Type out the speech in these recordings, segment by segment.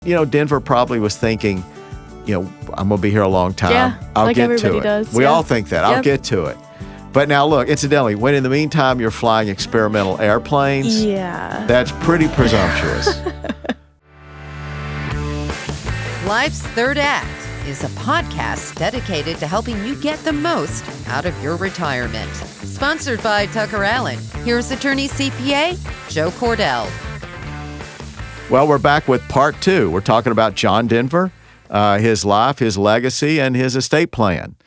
Denver probably was thinking, I'm going to be here a long time. Yeah, I'll like get everybody to it. does. We yeah. all think that. I'll get to it. But now look, incidentally, when in the meantime you're flying experimental airplanes, that's pretty presumptuous. Life's Third Act is a podcast dedicated to helping you get the most out of your retirement. Sponsored by TuckerAllen. Here's attorney CPA Joe Cordell. Well, we're back with part 2. We're talking about John Denver, his life, his legacy, and his estate plan.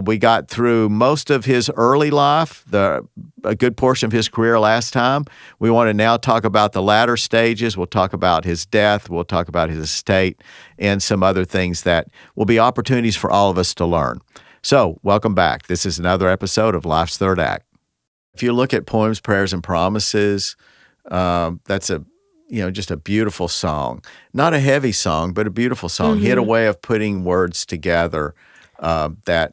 We got through most of his early life, a good portion of his career last time. We want to now talk about the latter stages. We'll talk about his death. We'll talk about his estate and some other things that will be opportunities for all of us to learn. So, welcome back. This is another episode of Life's Third Act. If you look at Poems, Prayers, and Promises, that's just a beautiful song. Not a heavy song, but a beautiful song. Mm-hmm. He had a way of putting words together that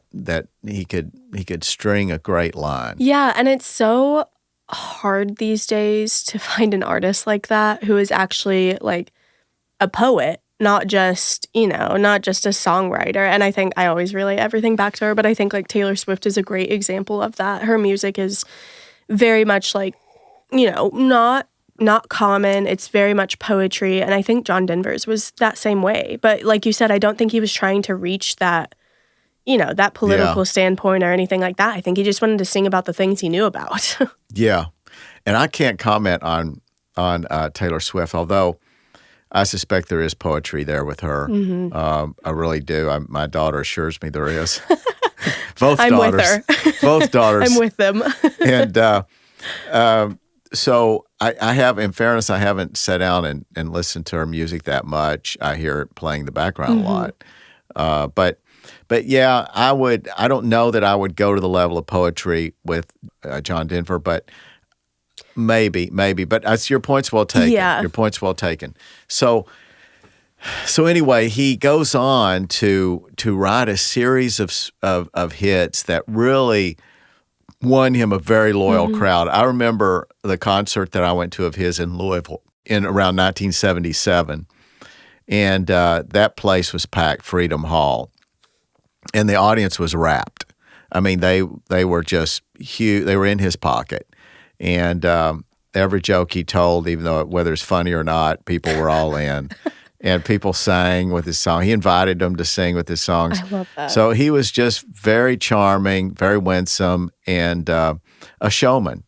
he could string a great line. Yeah, and it's so hard these days to find an artist like that who is actually like a poet, not just a songwriter. And I think I always relate everything back to her, but I think like Taylor Swift is a great example of that. Her music is very much like, not common. It's very much poetry. And I think John Denver's was that same way. But like you said, I don't think he was trying to reach that, that political standpoint or anything like that. I think he just wanted to sing about the things he knew about. Yeah. And I can't comment on Taylor Swift, although I suspect there is poetry there with her. Mm-hmm. I really do. My daughter assures me there is. Both I'm daughters. with her. Both daughters. I'm with them. And so I have, in fairness, I haven't sat down and listened to her music that much. I hear it playing in the background a lot. But yeah, I don't know that I would go to the level of poetry with John Denver, but maybe. But your point's well taken. Yeah. Your point's well taken. So anyway, he goes on to write a series of hits that really won him a very loyal crowd. I remember the concert that I went to of his in Louisville in around 1977, and that place was packed, Freedom Hall, and the audience was rapt. I mean, they were just huge. They were in his pocket, and every joke he told, even though whether it's funny or not, people were all in. And people sang with his song. He invited them to sing with his songs. I love that. So he was just very charming, very winsome, and a showman.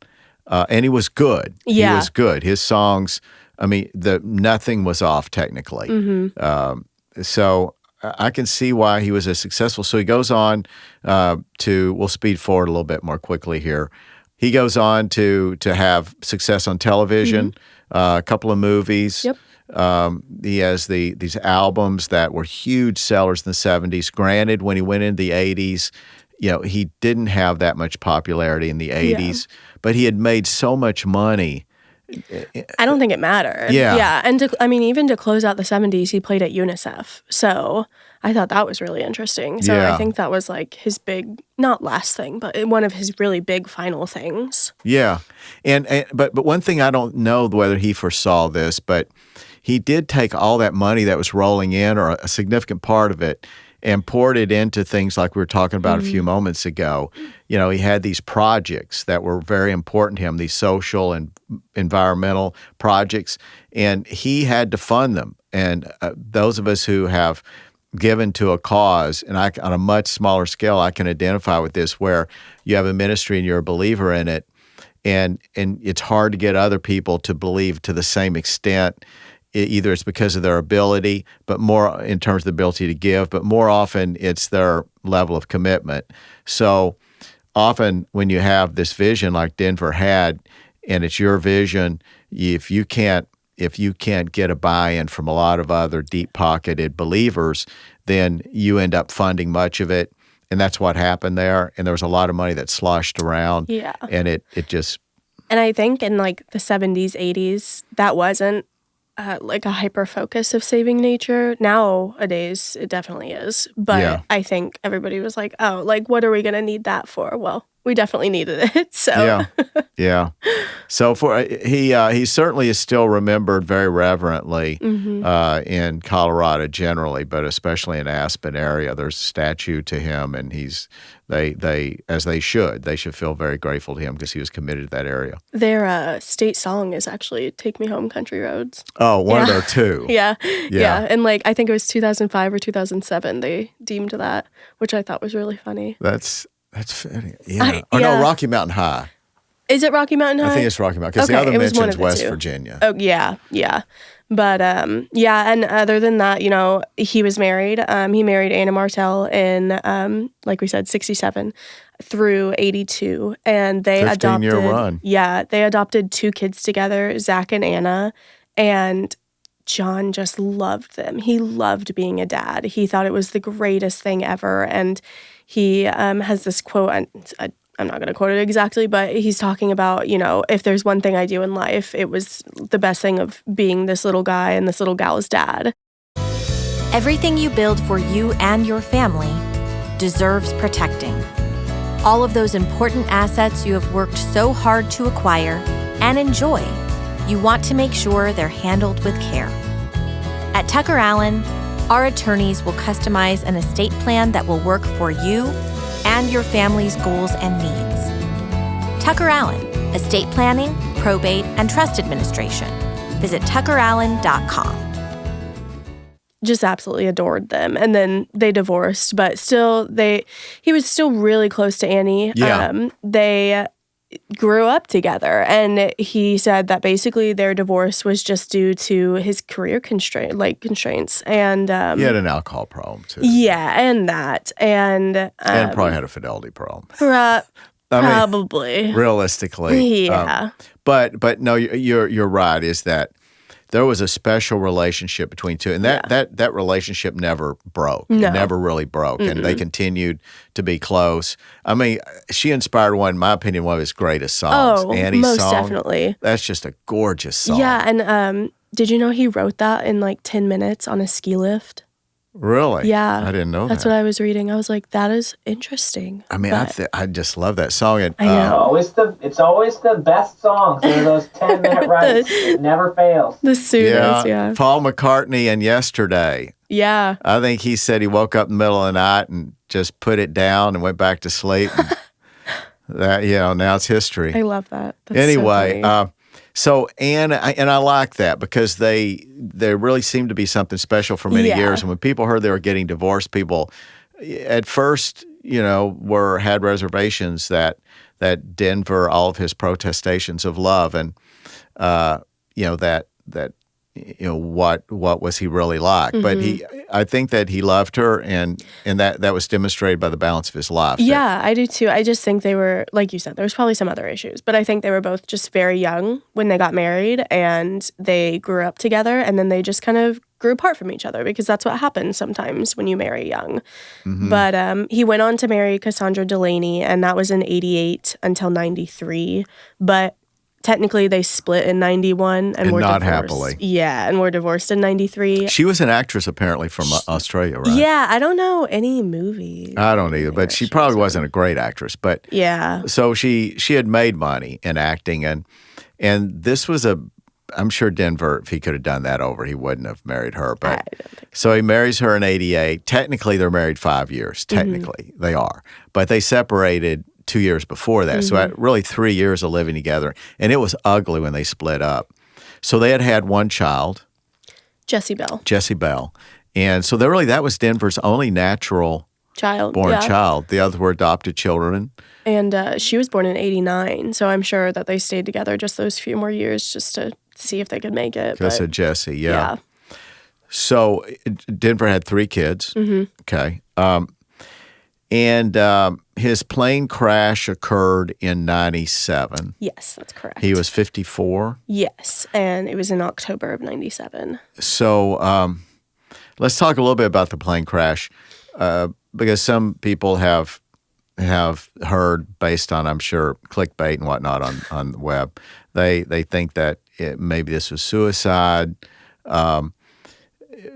And he was good. Yeah. He was good. His songs, I mean, nothing was off technically. Mm-hmm. So I can see why he was as successful. So he goes on we'll speed forward a little bit more quickly here. He goes on to have success on television, a couple of movies. Yep. He has these albums that were huge sellers in the 70s. Granted, when he went into the 80s, he didn't have that much popularity in the 80s, but he had made so much money. I don't think it mattered. Yeah. Yeah. And even to close out the 70s, he played at UNICEF. So I thought that was really interesting. So I think that was like his big, not last thing, but one of his really big final things. Yeah. But one thing, I don't know whether he foresaw this, but he did take all that money that was rolling in, or a significant part of it, and poured it into things like we were talking about a few moments ago. He had these projects that were very important to him, these social and environmental projects, and he had to fund them. And those of us who have given to a cause, and on a much smaller scale, I can identify with this, where you have a ministry and you're a believer in it, and it's hard to get other people to believe to the same extent. Either it's because of their ability, but more in terms of the ability to give, but more often it's their level of commitment. So often when you have this vision like Denver had, and it's your vision, if you can't get a buy-in from a lot of other deep-pocketed believers, then you end up funding much of it, and that's what happened there. And there was a lot of money that sloshed around, and it just... And I think in like the 70s, 80s, that wasn't like a hyper focus of saving nature. Nowadays, it definitely is. But I think everybody was like, oh, like, what are we going to need that for? Well, we definitely needed it. So Yeah. So he certainly is still remembered very reverently in Colorado generally, but especially in Aspen area. There's a statue to him, and they as they should feel very grateful to him because he was committed to that area. Their state song is actually "Take Me Home, Country Roads." Oh, one of their two. Yeah. And like I think it was 2005 or 2007 they deemed that, which I thought was really funny. That's funny. Yeah. No, Rocky Mountain High. Is it Rocky Mountain High? I think it's Rocky Mountain because the other mentions West Virginia. Oh yeah. But and other than that, he was married. He married Anna Martell in like we said, 67 through 82, and they 15-year run. Yeah, they adopted 2 kids together, Zach and Anna, and John just loved them. He loved being a dad. He thought it was the greatest thing ever, and he has this quote. I'm not going to quote it exactly, but he's talking about, if there's one thing I do in life, it was the best thing of being this little guy and this little gal's dad. Everything you build for you and your family deserves protecting. All of those important assets you have worked so hard to acquire and enjoy, you want to make sure they're handled with care. At TuckerAllen, our attorneys will customize an estate plan that will work for you and your family's goals and needs. TuckerAllen, estate planning, probate, and trust administration. Visit TuckerAllen.com. Just absolutely adored them. And then they divorced, but still he was still really close to Annie. Yeah. They grew up together, and he said that basically their divorce was just due to his career constraints. And he had an alcohol problem too. Yeah, and that. And probably had a fidelity problem. Probably. Realistically. Yeah. But no, you're right, is that there was a special relationship between two, and that relationship never broke. No. It never really broke, and they continued to be close. I mean, she inspired in my opinion, one of his greatest songs. Oh, Annie's most song. definitely. That's just a gorgeous song. Yeah, and did you know he wrote that in like 10 minutes on a ski lift? Really? Yeah. I didn't know That's that. what I was reading. I was like, that is interesting. I mean, I just love that song. And, I know. It's always the best songs. They're those 10-minute writes. It never fails. The soonest, yeah. Paul McCartney and Yesterday. Yeah. I think he said he woke up in the middle of the night and just put it down and went back to sleep. And that, now it's history. I love that. That's Anyway, so funny. so Anne, and I like that because they really seemed to be something special for many years. And when people heard they were getting divorced, people at first, had reservations that Denver, all of his protestations of love, and what was he really like? Mm-hmm. But I think that he loved her, and that was demonstrated by the balance of his life. Yeah, I do too. I just think they were, like you said, there was probably some other issues, but I think they were both just very young when they got married, and they grew up together, and then they just kind of grew apart from each other because that's what happens sometimes when you marry young. Mm-hmm. But he went on to marry Cassandra Delaney, and that was in 88 until 93. But technically, they split in 91 and were not divorced. Happily. Yeah, and were divorced in 93. She was an actress apparently from Australia, right? Yeah, I don't know any movies. I don't either, but she probably wasn't a great actress. But yeah, so she had made money in acting, and this was I'm sure Denver, if he could have done that over, he wouldn't have married her. But I don't think so he marries her in 88. Technically, they're married 5 years. Technically, they are, but they separated 2 years before that. So really 3 years of living together. And it was ugly when they split up. So they had one child. Jessie Bell. And so that was Denver's only natural born child. The others were adopted children. And she was born in 89. So I'm sure that they stayed together just those few more years just to see if they could make it. Because of Jessie, yeah. So Denver had 3 kids. Mm-hmm. Okay. And his plane crash occurred in 97. Yes, that's correct. He was 54. Yes, and it was in October of 97. So let's talk a little bit about the plane crash because some people have heard, based on, I'm sure, clickbait and whatnot on the web, they think that maybe this was suicide.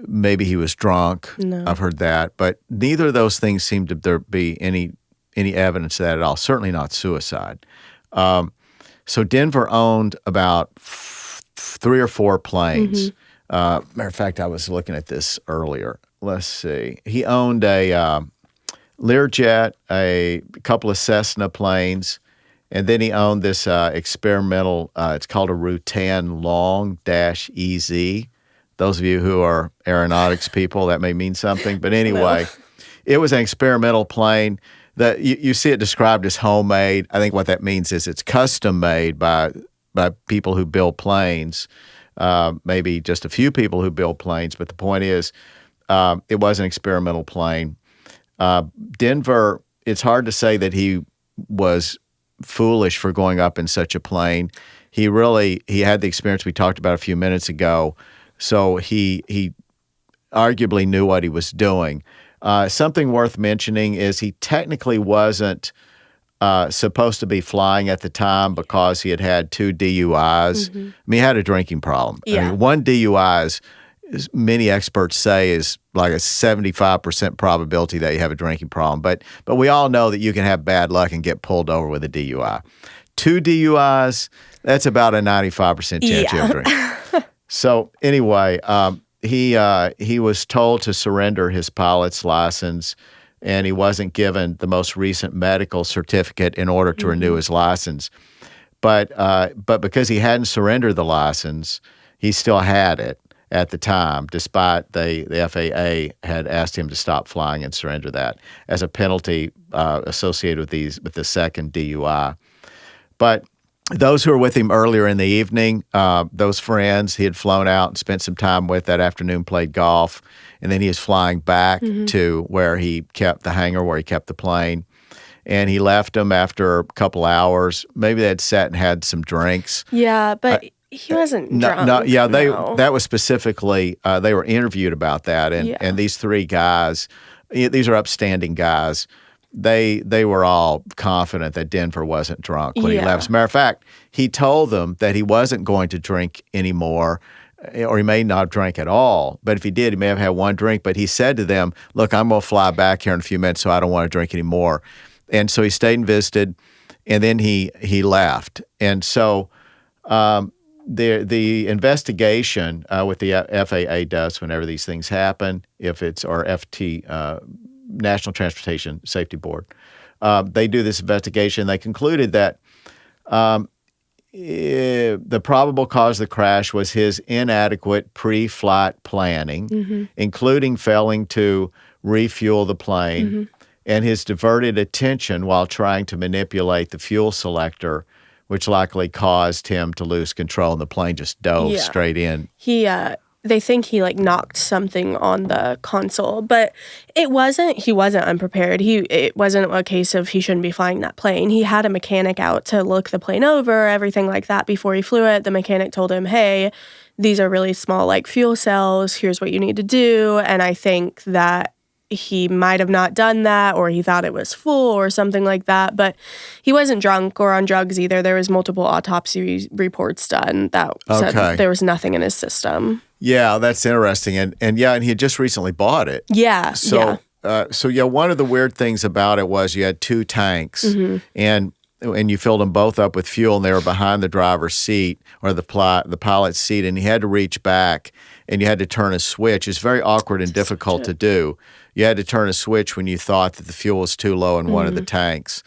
Maybe he was drunk. No. I've heard that, but neither of those things seem to there be any any evidence of that at all. Certainly not suicide. So Denver owned about 3 or 4 planes. Matter of fact, I was looking at this earlier. Let's see. He owned a Learjet, a couple of Cessna planes, and then he owned this experimental, it's called a Rutan Long-EZ. Those of you who are aeronautics people, that may mean something. But anyway, it was an experimental plane that you see it described as homemade. I think what that means is it's custom made by people who build planes, maybe just a few people who build planes. But the point is, it was an experimental plane. Denver, it's hard to say that he was foolish for going up in such a plane. He had the experience we talked about a few minutes ago, so he arguably knew what he was doing. Something worth mentioning is he technically wasn't supposed to be flying at the time because he had 2 DUIs. I mean, he had a drinking problem. Yeah. I mean, 1 DUI is many experts say is like a 75% probability that you have a drinking problem. But we all know that you can have bad luck and get pulled over with a DUI. 2 DUIs, that's about a 95% chance you have a drink. So anyway, he was told to surrender his pilot's license, and he wasn't given the most recent medical certificate in order to renew his license. But because he hadn't surrendered the license, he still had it at the time, despite the FAA had asked him to stop flying and surrender that as a penalty associated with the second DUI. But those who were with him earlier in the evening, those friends he had flown out and spent some time with that afternoon, played golf, and then he was flying back to where he kept the hangar, where he kept the plane. And he left them after a couple hours. Maybe they had sat and had some drinks. Yeah, but he wasn't drunk. That was specifically, they were interviewed about that. And these 3 guys, these are upstanding guys, they were all confident that Denver wasn't drunk when he left. As a matter of fact, he told them that he wasn't going to drink anymore, or he may not have drank at all. But if he did, he may have had 1 drink. But he said to them, look, I'm going to fly back here in a few minutes, so I don't want to drink anymore. And so he stayed and visited, and then he left. And so the investigation what the FAA does whenever these things happen, if it's or National Transportation Safety Board, they do this investigation. They concluded that the probable cause of the crash was his inadequate pre-flight planning, including failing to refuel the plane, and his diverted attention while trying to manipulate the fuel selector, which likely caused him to lose control, and the plane just dove straight in. They think he knocked something on the console, but he wasn't unprepared. It wasn't a case of he shouldn't be flying that plane. He had a mechanic out to look the plane over, everything like that before he flew it. The mechanic told him, hey, these are really small fuel cells. Here's what you need to do. And I think that he might have not done that, or he thought it was full or something like that. But he wasn't drunk or on drugs either. There was multiple autopsy reports done that said there was nothing in his system. Yeah, that's interesting. And he had just recently bought it. Yeah. So one of the weird things about it was you had 2 tanks, and you filled them both up with fuel, and they were behind the driver's seat or the pilot's seat, and you had to reach back and you had to turn a switch. It's very awkward and difficult to do. You had to turn a switch when you thought that the fuel was too low in one of the tanks.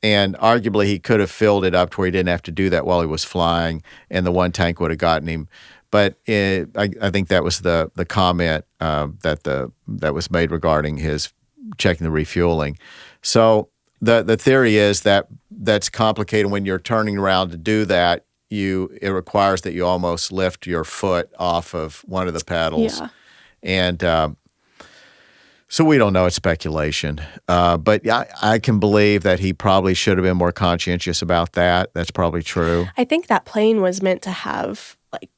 And arguably he could have filled it up to where he didn't have to do that while he was flying, and the 1 tank would have gotten him. But I think that was the comment that was made regarding his checking the refueling. So the theory is that that's complicated when you're turning around to do that. It requires that you almost lift your foot off of one of the pedals. Yeah. And so we don't know. It's speculation. But I can believe that he probably should have been more conscientious about that. That's probably true. I think that plane was meant to have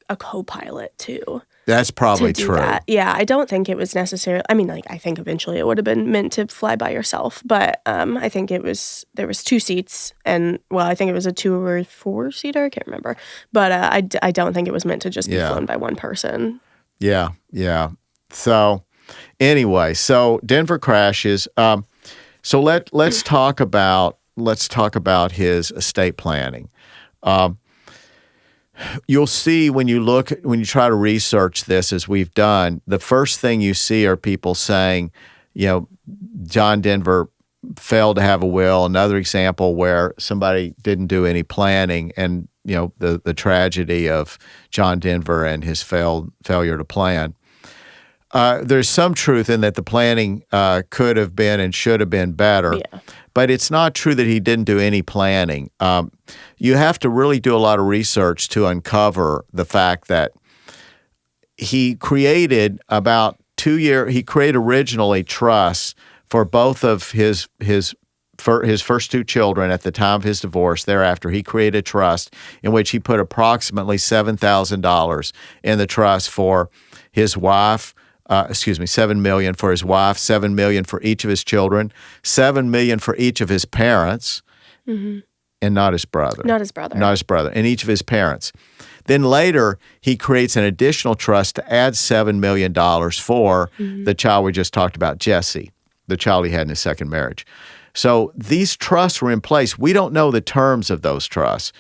a co-pilot too. That's probably true. That. Yeah, I don't think it was necessarily. I mean, I think eventually it would have been meant to fly by yourself, but I think there was 2 seats, and I think it was a 2 or 4 seater. I can't remember, but I don't think it was meant to just be flown by one person. Yeah. So anyway, Denver crashes. So let's talk about his estate planning. You'll see when you try to research this, as we've done, the first thing you see are people saying, John Denver failed to have a will. Another example where somebody didn't do any planning, and the tragedy of John Denver and his failure to plan. There's some truth in that the planning could have been and should have been better. Yeah. But it's not true that he didn't do any planning. You have to really do a lot of research to uncover the fact that he created he created originally trusts for both of his first two children at the time of his divorce. Thereafter, he created a trust in which he put approximately $7,000 in the trust for his wife. $7 million for his wife, $7 million for each of his children, $7 million for each of his parents, and not his brother. Not his brother. Not his brother, and each of his parents. Then later, he creates an additional trust to add $7 million for the child we just talked about, Jesse, the child he had in his second marriage. So these trusts were in place. We don't know the terms of those trusts.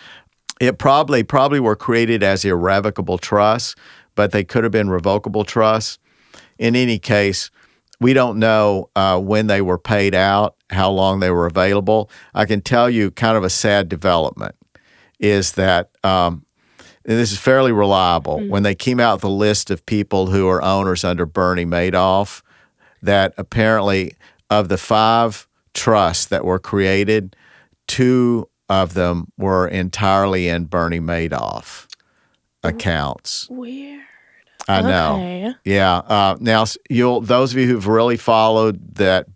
It probably were created as irrevocable trusts, but they could have been revocable trusts. In any case, we don't know when they were paid out, how long they were available. I can tell you kind of a sad development is that, and this is fairly reliable, when they came out with a list of people who are owners under Bernie Madoff, that apparently of the 5 trusts that were created, 2 of them were entirely in Bernie Madoff accounts. Weird. I know. Okay. Yeah. Now, those of you who've really followed that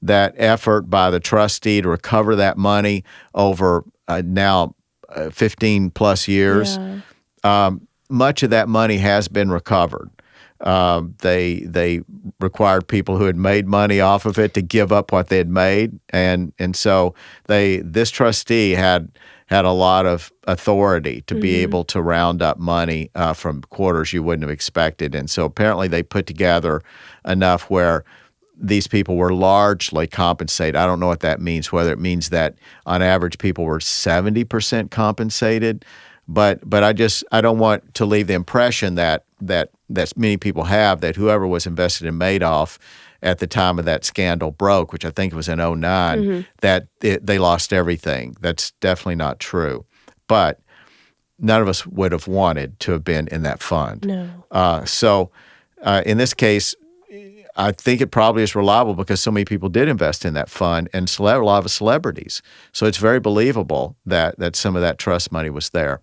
effort by the trustee to recover that money over now 15 plus years, much of that money has been recovered. They required people who had made money off of it to give up what they had made, and so this trustee had a lot of authority to be able to round up money from quarters you wouldn't have expected. And so apparently they put together enough where these people were largely compensated. I don't know what that means, whether it means that on average people were 70% compensated. But I don't want to leave the impression that many people have, that whoever was invested in Madoff at the time of that scandal broke, which I think was in 2009, that they lost everything. That's definitely not true. But none of us would have wanted to have been in that fund. No. So in this case, I think it probably is reliable because so many people did invest in that fund, and a lot of celebrities. So it's very believable that some of that trust money was there.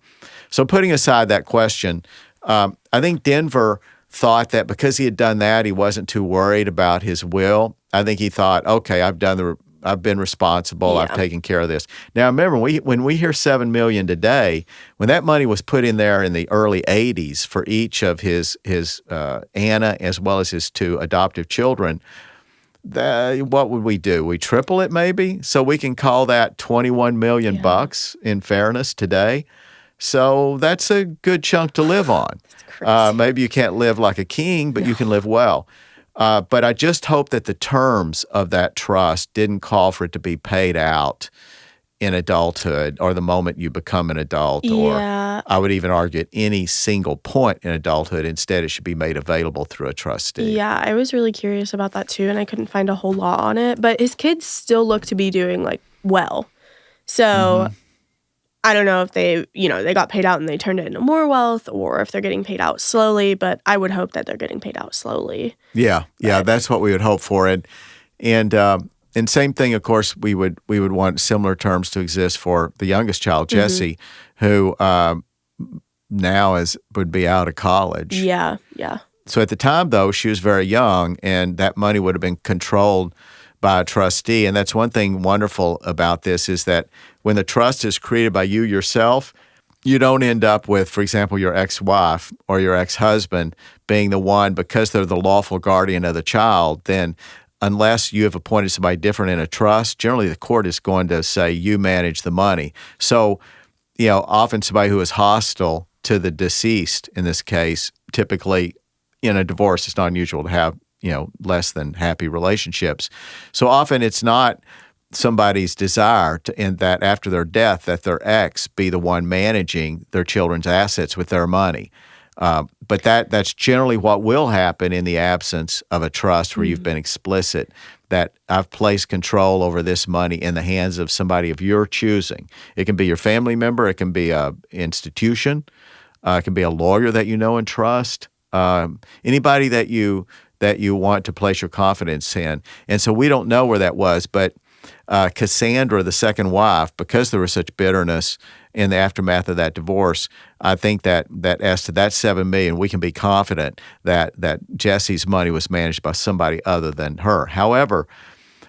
So putting aside that question, I think Denver thought that because he had done that, he wasn't too worried about his will. I think he thought, okay, I've been responsible. I've taken care of this. Now, remember, when we hear $7 million today, when that money was put in there in the early 80s for each of his Anna as well as his 2 adoptive children, what would we do? We triple it maybe? So we can call that $21 million bucks in fairness today. So that's a good chunk to live on. Maybe you can't live like a king, but you can live well. But I just hope that the terms of that trust didn't call for it to be paid out in adulthood or the moment you become an adult, or I would even argue at any single point in adulthood. Instead, it should be made available through a trustee. Yeah, I was really curious about that too, and I couldn't find a whole lot on it. But his kids still look to be doing well. So I don't know if they got paid out and they turned it into more wealth, or if they're getting paid out slowly, but I would hope that they're getting paid out slowly. Yeah, that's what we would hope for. And same thing, of course, we would want similar terms to exist for the youngest child, Jesse, who now would be out of college. Yeah. So at the time, though, she was very young, and that money would have been controlled by a trustee. And that's one thing wonderful about this, is that when the trust is created by you yourself, you don't end up with, for example, your ex-wife or your ex-husband being the one, because they're the lawful guardian of the child, then unless you have appointed somebody different in a trust, generally the court is going to say you manage the money. So, often somebody who is hostile to the deceased, in this case, typically in a divorce, it's not unusual to have less than happy relationships. So often it's not somebody's desire and that after their death that their ex be the one managing their children's assets with their money. But that's generally what will happen in the absence of a trust where you've been explicit that I've placed control over this money in the hands of somebody of your choosing. It can be your family member. It can be an institution. It can be a lawyer that you know and trust. Anybody that you want to place your confidence in. And so we don't know where that was, but Cassandra, the second wife, because there was such bitterness in the aftermath of that divorce, I think that as to that $7 million, we can be confident that Jesse's money was managed by somebody other than her. However,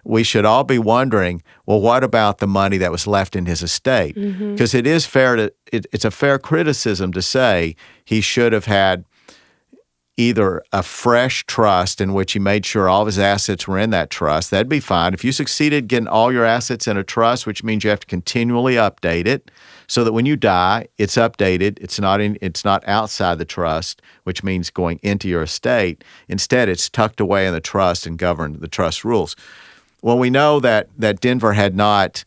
we should all be wondering, well, what about the money that was left in his estate? Because it is fair it's a fair criticism to say he should have had either a fresh trust in which he made sure all of his assets were in that trust. That'd be fine. If you succeeded getting all your assets in a trust, which means you have to continually update it so that when you die, it's updated. It's not outside the trust, which means going into your estate. Instead, it's tucked away in the trust and governed the trust rules. Well, we know that Denver had not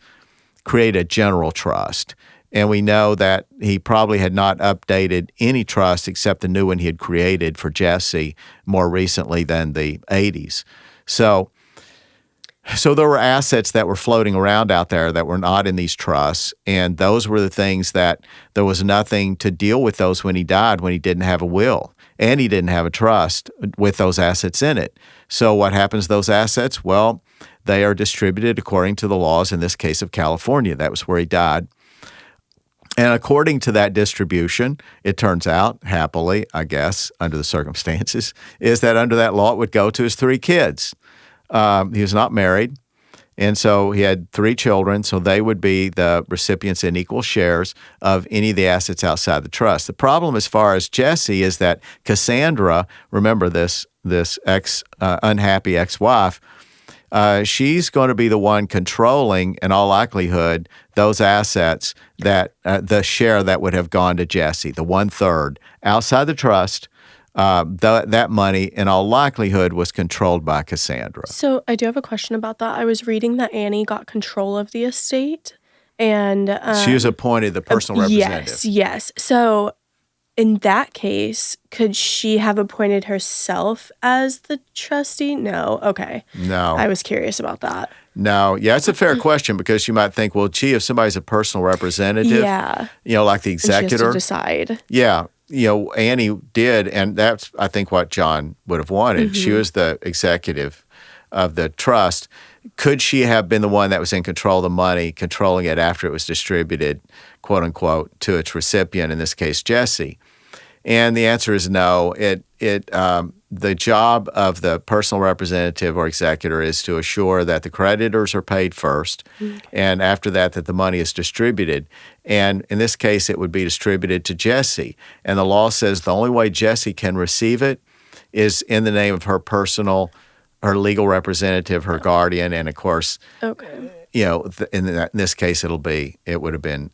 created a general trust. And we know that he probably had not updated any trust except the new one he had created for Jesse more recently than the 80s. So there were assets that were floating around out there that were not in these trusts, and those were the things that there was nothing to deal with those when he died, when he didn't have a will, and he didn't have a trust with those assets in it. So what happens to those assets? Well, they are distributed according to the laws, in this case of California. That was where he died. And according to that distribution, it turns out, happily, I guess, under the circumstances, is that under that law it would go to his 3 kids. He was not married, and so he had 3 children, so they would be the recipients in equal shares of any of the assets outside the trust. The problem as far as Jesse is that Cassandra, remember this unhappy ex-wife, she's going to be the one controlling, in all likelihood, those assets that the share that would have gone to Jesse, the 1/3 outside the trust. That money, in all likelihood, was controlled by Cassandra. So I do have a question about that. I was reading that Annie got control of the estate, and she was appointed the personal representative. Yes. So in that case, could she have appointed herself as the trustee? No. Okay. No. I was curious about that. No. Yeah, it's a fair question because you might think, well, gee, if somebody's a personal representative, like the executor. And she has to decide. Yeah. Annie did, and that's, I think, what John would have wanted. She was the executive of the trust. Could she have been the one that was in control of the money, controlling it after it was distributed, quote unquote, to its recipient, in this case, Jesse? And the answer is no. The job of the personal representative or executor is to assure that the creditors are paid first, and after that the money is distributed. And in this case, it would be distributed to Jesse. And the law says the only way Jesse can receive it is in the name of her legal representative, her guardian, and of course, in this case, it would have been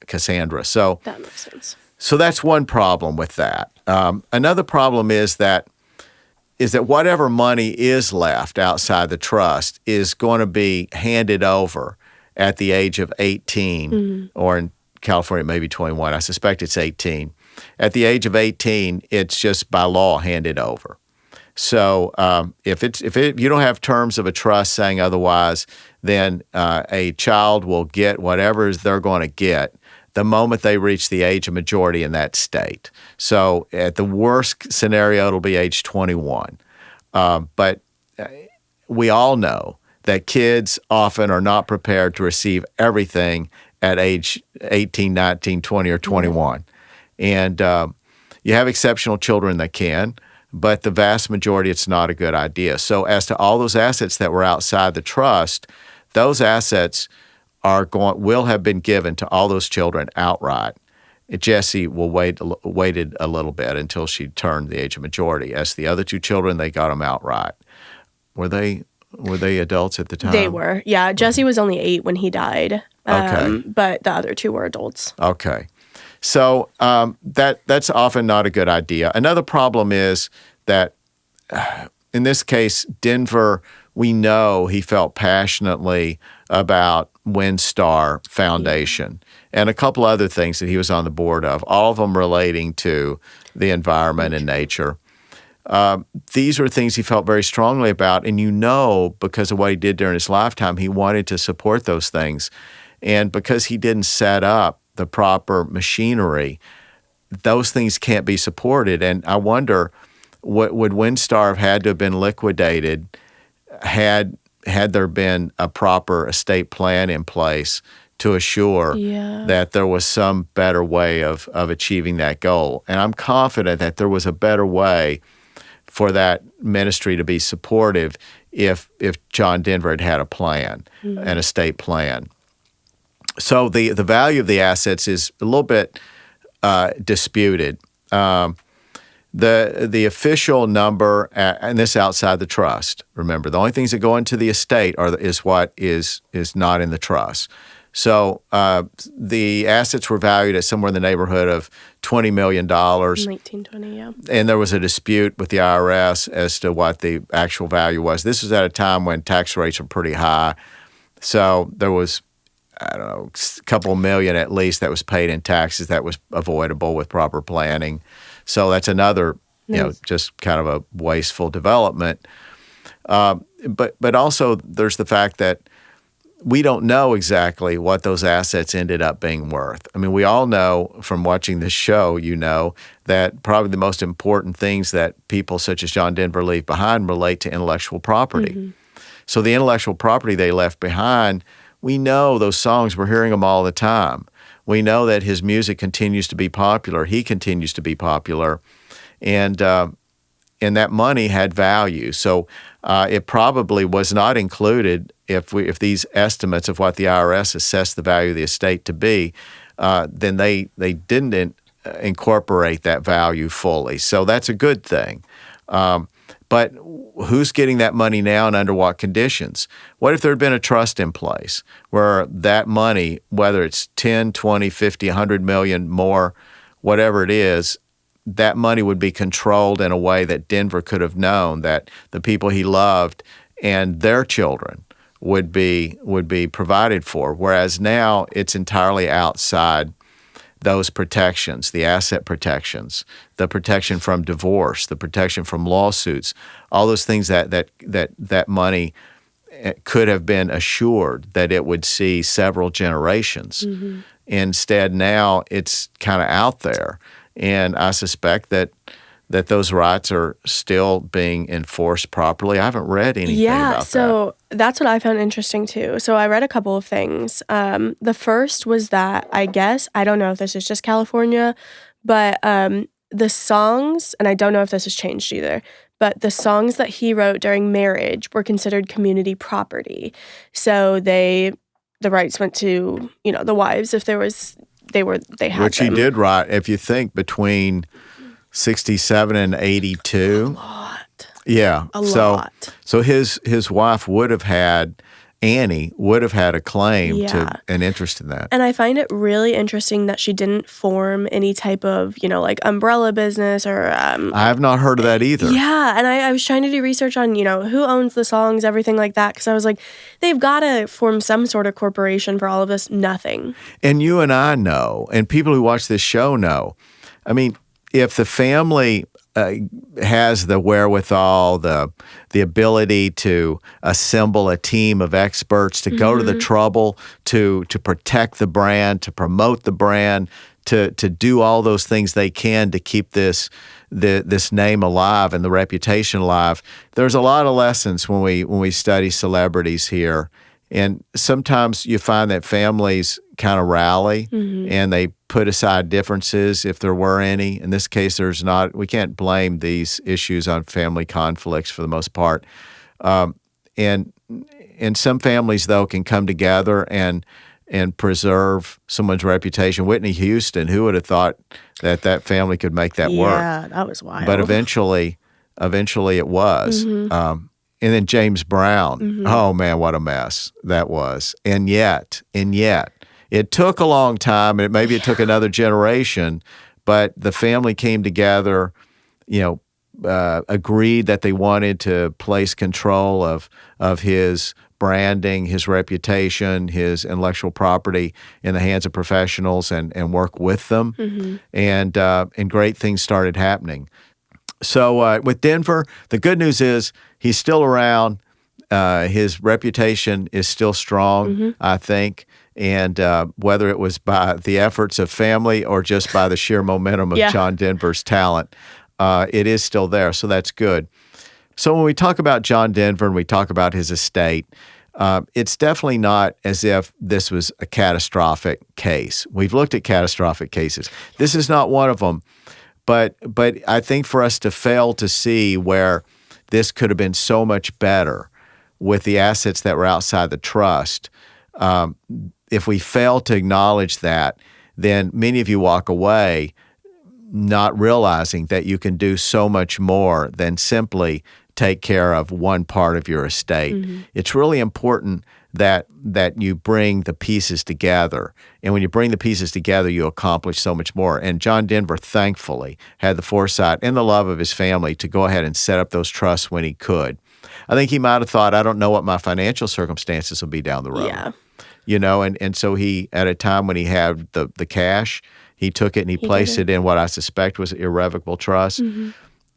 Cassandra. So that makes sense. So that's one problem with that. Another problem is that whatever money is left outside the trust is going to be handed over at the age of 18, or in California, maybe 21. I suspect it's 18. At the age of 18, it's just by law handed over. So if you don't have terms of a trust saying otherwise, then a child will get whatever they're going to get the moment they reach the age of majority in that state. So at the worst scenario, it'll be age 21. But we all know that kids often are not prepared to receive everything at age 18, 19, 20, or 21. And you have exceptional children that can, but the vast majority, it's not a good idea. So as to all those assets that were outside the trust, those assets will have been given to all those children outright. Jessie waited a little bit until she turned the age of majority. As the other 2 children, they got them outright. Were they adults at the time? They were. Yeah, Jesse was only 8 when he died. Okay. But the other 2 were adults. Okay. So that's often not a good idea. Another problem is that in this case, Denver, we know he felt passionately about WinStar Foundation and a couple other things that he was on the board of, all of them relating to the environment and nature. These are things he felt very strongly about, and because of what he did during his lifetime, he wanted to support those things. And because he didn't set up the proper machinery, those things can't be supported. And I wonder, what would WinStar have had to have been liquidated had there been a proper estate plan in place to assure that there was some better way of achieving that goal. And I'm confident that there was a better way for that ministry to be supportive if John Denver had had a plan, an estate plan. So the value of the assets is a little bit disputed. The official number, and this outside the trust. Remember, the only things that go into the estate is what is not in the trust. So the assets were valued at somewhere in the neighborhood of $20 million. 1920, yeah. And there was a dispute with the IRS as to what the actual value was. This was at a time when tax rates were pretty high. So there was, I don't know, a couple million at least that was paid in taxes that was avoidable with proper planning. So that's another, just kind of a wasteful development. But also there's the fact that we don't know exactly what those assets ended up being worth. I mean, we all know from watching this show, that probably the most important things that people such as John Denver leave behind relate to intellectual property. So the intellectual property they left behind, we know those songs, we're hearing them all the time. We know that his music continues to be popular. He continues to be popular. And that money had value. So it probably was not included if these estimates of what the IRS assessed the value of the estate to be, then they didn't incorporate that value fully. So that's a good thing. But who's getting that money now and under what conditions? What if there had been a trust in place where that money, whether it's 10, 20, 50, 100 million more, whatever it is, that money would be controlled in a way that Denver could have known that the people he loved and their children would be provided for, whereas now it's entirely outside those protections, the asset protections, the protection from divorce, the protection from lawsuits, all those things that money could have been assured that it would see several generations. Instead, now it's kind of out there, and I suspect that those rights are still being enforced properly. I haven't read anything about that. So that's what I found interesting too. So I read a couple of things. The first was that I don't know if this is just California, but the songs, and I don't know if this has changed either, but the songs that he wrote during marriage were considered community property. So the rights went to, the wives if they had Which them. he did write, if you think, between 67 and 82. A lot. Yeah. A lot. So his wife Annie would have had a claim to an interest in that. And I find it really interesting that she didn't form any type of, like umbrella business or... I have not heard of that either. Yeah, and I was trying to do research on, who owns the songs, everything like that, because I was like, they've got to form some sort of corporation for all of this. Nothing. And you and I know, and people who watch this show know, I mean, if the family has the wherewithal, the ability to assemble a team of experts to go to the trouble to protect the brand, to promote the brand, to do all those things they can to keep this name alive and the reputation alive. There's a lot of lessons when we study celebrities here. And sometimes you find that families kind of rally and they put aside differences if there were any. In this case, there's not. We can't blame these issues on family conflicts for the most part. And some families, though, can come together and preserve someone's reputation. Whitney Houston, who would have thought that family could make that work? Yeah, that was wild. But eventually it was. And then James Brown, oh man, what a mess that was. And yet, it took a long time, and maybe it took another generation, but the family came together, agreed that they wanted to place control of his branding, his reputation, his intellectual property in the hands of professionals and work with them. And great things started happening. So with Denver, the good news is he's still around. His reputation is still strong, I think. And whether it was by the efforts of family or just by the sheer momentum of John Denver's talent, it is still there. So that's good. So when we talk about John Denver and we talk about his estate, it's definitely not as if this was a catastrophic case. We've looked at catastrophic cases. This is not one of them. But I think for us to fail to see where this could have been so much better with the assets that were outside the trust, if we fail to acknowledge that, then many of you walk away not realizing that you can do so much more than simply take care of one part of your estate. It's really important that you bring the pieces together. And when you bring the pieces together, you accomplish so much more. And John Denver, thankfully, had the foresight and the love of his family to go ahead and set up those trusts when he could. I think he might have thought, I don't know what my financial circumstances will be down the road. Yeah. You know, and so he, at a time when he had the cash, he took it and he placed it in what I suspect was an irrevocable trust.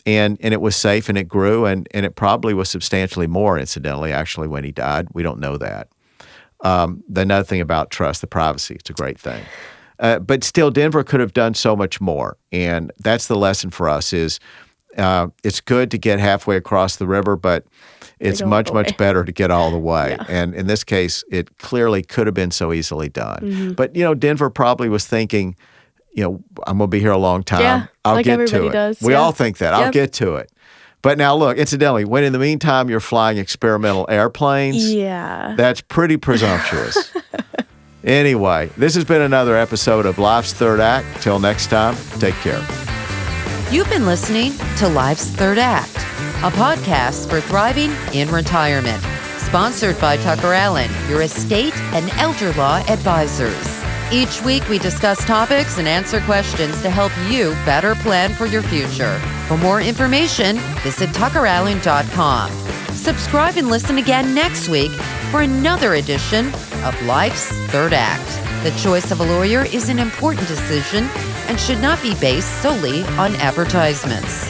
And it was safe and it grew and it probably was substantially more, incidentally, actually, when he died. We don't know that. The another thing about trust, the privacy, it's a great thing. But still, Denver could have done so much more. And that's the lesson for us is it's good to get halfway across the river, but it's much better to get all the way. Yeah. And in this case, it clearly could have been so easily done. But, you know, Denver probably was thinking, you know, I'm going to be here a long time. Yeah, I'll like get everybody to it. does. We all think that. I'll get to it. But now look, incidentally, when in the meantime you're flying experimental airplanes, that's pretty presumptuous. Anyway, this has been another episode of Life's Third Act. Till next time, take care. You've been listening to Life's Third Act, a podcast for thriving in retirement, sponsored by TuckerAllen, your estate and elder law advisors. Each week, we discuss topics and answer questions to help you better plan for your future. For more information, visit TuckerAllen.com. Subscribe and listen again next week for another edition of Life's Third Act. The choice of a lawyer is an important decision and should not be based solely on advertisements.